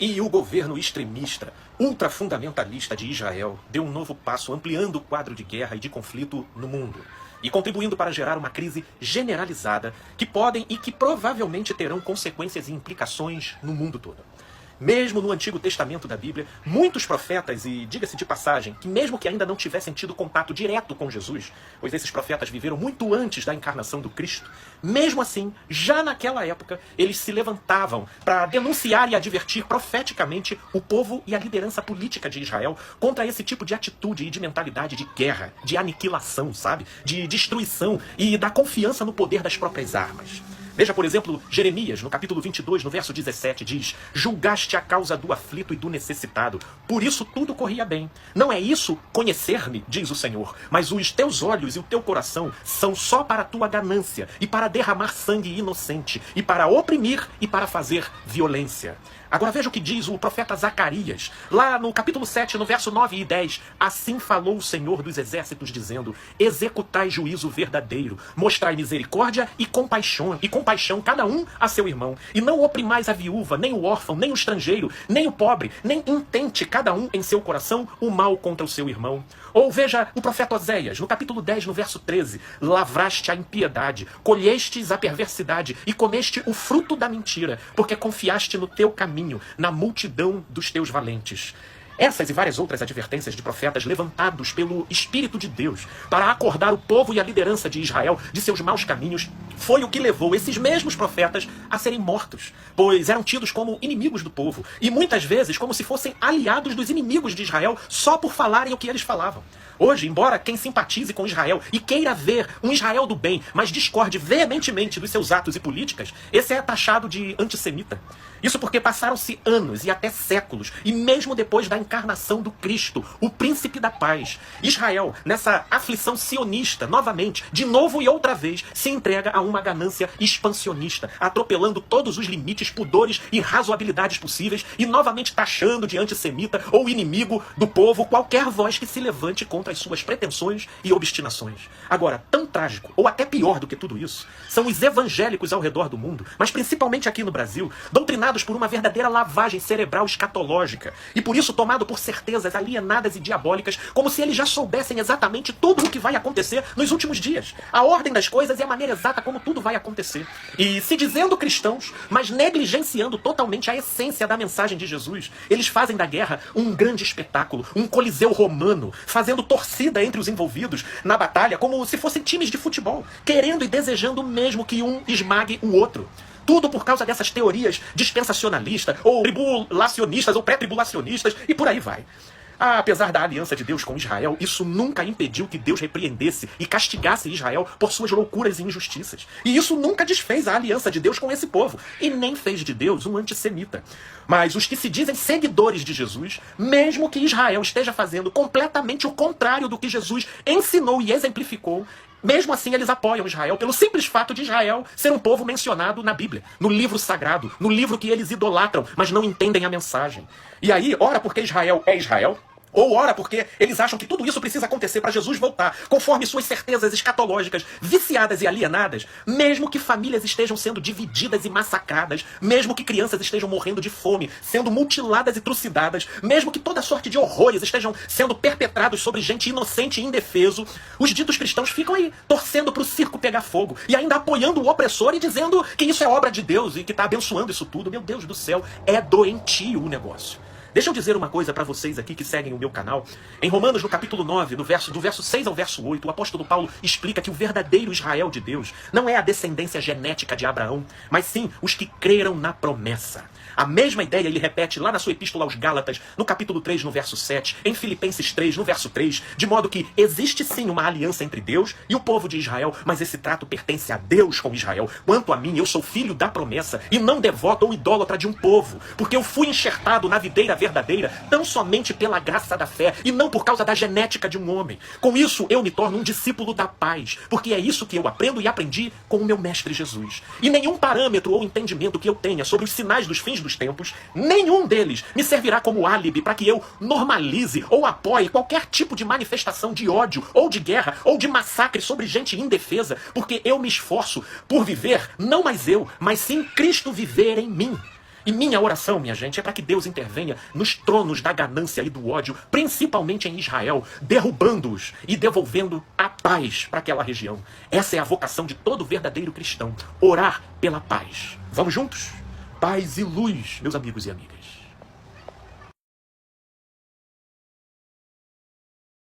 E o governo extremista, ultrafundamentalista de Israel deu um novo passo ampliando o quadro de guerra e de conflito no mundo e contribuindo para gerar uma crise generalizada que podem e que provavelmente terão consequências e implicações no mundo todo. Mesmo no Antigo Testamento da Bíblia, muitos profetas, e diga-se de passagem, que mesmo que ainda não tivessem tido contato direto com Jesus, pois esses profetas viveram muito antes da encarnação do Cristo, mesmo assim, já naquela época, eles se levantavam para denunciar e advertir profeticamente o povo e a liderança política de Israel contra esse tipo de atitude e de mentalidade de guerra, de aniquilação, sabe? De destruição e da confiança no poder das próprias armas. Veja, por exemplo, Jeremias, no capítulo 22, no verso 17, diz: julgaste a causa do aflito e do necessitado, por isso tudo corria bem. Não é isso conhecer-me, diz o Senhor, mas os teus olhos e o teu coração são só para a tua ganância, e para derramar sangue inocente, e para oprimir e para fazer violência. Agora veja o que diz o profeta Zacarias, lá no capítulo 7, no verso 9 e 10. Assim falou o Senhor dos exércitos, dizendo: executai juízo verdadeiro, mostrai misericórdia e compaixão cada um a seu irmão, e não oprimais a viúva, nem o órfão, nem o estrangeiro, nem o pobre, nem intente cada um em seu coração o mal contra o seu irmão. Ou veja o profeta Oséias, no capítulo 10, no verso 13. Lavraste a impiedade, colhestes a perversidade e comeste o fruto da mentira, porque confiaste no teu caminho, na multidão dos teus valentes. Essas e várias outras advertências de profetas levantados pelo Espírito de Deus para acordar o povo e a liderança de Israel de seus maus caminhos foi o que levou esses mesmos profetas a serem mortos, pois eram tidos como inimigos do povo e muitas vezes como se fossem aliados dos inimigos de Israel só por falarem o que eles falavam. Hoje, embora quem simpatize com Israel e queira ver um Israel do bem, mas discorde veementemente dos seus atos e políticas, esse é taxado de antissemita. Isso porque passaram-se anos e até séculos, e mesmo depois da encarnação do Cristo, o príncipe da paz, Israel, nessa aflição sionista, novamente, de novo e outra vez, se entrega a uma ganância expansionista, atropelando todos os limites, pudores e razoabilidades possíveis, e novamente taxando de antissemita ou inimigo do povo qualquer voz que se levante contra as suas pretensões e obstinações. Agora, tão trágico, ou até pior do que tudo isso, são os evangélicos ao redor do mundo, mas principalmente aqui no Brasil, doutrinados por uma verdadeira lavagem cerebral escatológica, e por isso tomado por certezas alienadas e diabólicas, como se eles já soubessem exatamente tudo o que vai acontecer nos últimos dias, a ordem das coisas e a maneira exata como tudo vai acontecer. E se dizendo cristãos, mas negligenciando totalmente a essência da mensagem de Jesus, eles fazem da guerra um grande espetáculo, um coliseu romano, fazendo torcida entre os envolvidos na batalha como se fossem times de futebol, querendo e desejando mesmo que um esmague o outro. Tudo por causa dessas teorias dispensacionalistas, ou tribulacionistas, ou pré-tribulacionistas, e por aí vai. Apesar da aliança de Deus com Israel, isso nunca impediu que Deus repreendesse e castigasse Israel por suas loucuras e injustiças. E isso nunca desfez a aliança de Deus com esse povo, e nem fez de Deus um antissemita. Mas os que se dizem seguidores de Jesus, mesmo que Israel esteja fazendo completamente o contrário do que Jesus ensinou e exemplificou, mesmo assim eles apoiam Israel pelo simples fato de Israel ser um povo mencionado na Bíblia, no livro sagrado, no livro que eles idolatram, mas não entendem a mensagem. E aí, ora porque Israel é Israel, ou ora porque eles acham que tudo isso precisa acontecer para Jesus voltar, conforme suas certezas escatológicas, viciadas e alienadas, mesmo que famílias estejam sendo divididas e massacradas, mesmo que crianças estejam morrendo de fome, sendo mutiladas e trucidadas, mesmo que toda sorte de horrores estejam sendo perpetrados sobre gente inocente e indefeso, os ditos cristãos ficam aí torcendo para o circo pegar fogo e ainda apoiando o opressor e dizendo que isso é obra de Deus e que está abençoando isso tudo. Meu Deus do céu, é doentio o negócio. Deixa eu dizer uma coisa para vocês aqui que seguem o meu canal. Em Romanos, no capítulo 9, do verso 6 ao verso 8, o apóstolo Paulo explica que o verdadeiro Israel de Deus não é a descendência genética de Abraão, mas sim os que creram na promessa. A mesma ideia ele repete lá na sua epístola aos Gálatas, no capítulo 3, no verso 7, em Filipenses 3, no verso 3, de modo que existe sim uma aliança entre Deus e o povo de Israel, mas esse trato pertence a Deus com Israel. Quanto a mim, eu sou filho da promessa e não devoto ou idólatra de um povo, porque eu fui enxertado na videira verdadeira tão somente pela graça da fé e não por causa da genética de um homem. Com isso, eu me torno um discípulo da paz, porque é isso que eu aprendo e aprendi com o meu mestre Jesus. E nenhum parâmetro ou entendimento que eu tenha sobre os sinais dos fins dos tempos, nenhum deles me servirá como álibi para que eu normalize ou apoie qualquer tipo de manifestação de ódio ou de guerra ou de massacre sobre gente indefesa, porque eu me esforço por viver, não mais eu, mas sim Cristo viver em mim. E minha oração, minha gente, é para que Deus intervenha nos tronos da ganância e do ódio, principalmente em Israel, derrubando-os e devolvendo a paz para aquela região. Essa é a vocação de todo verdadeiro cristão, orar pela paz. Vamos juntos? Paz e luz, meus amigos e amigas.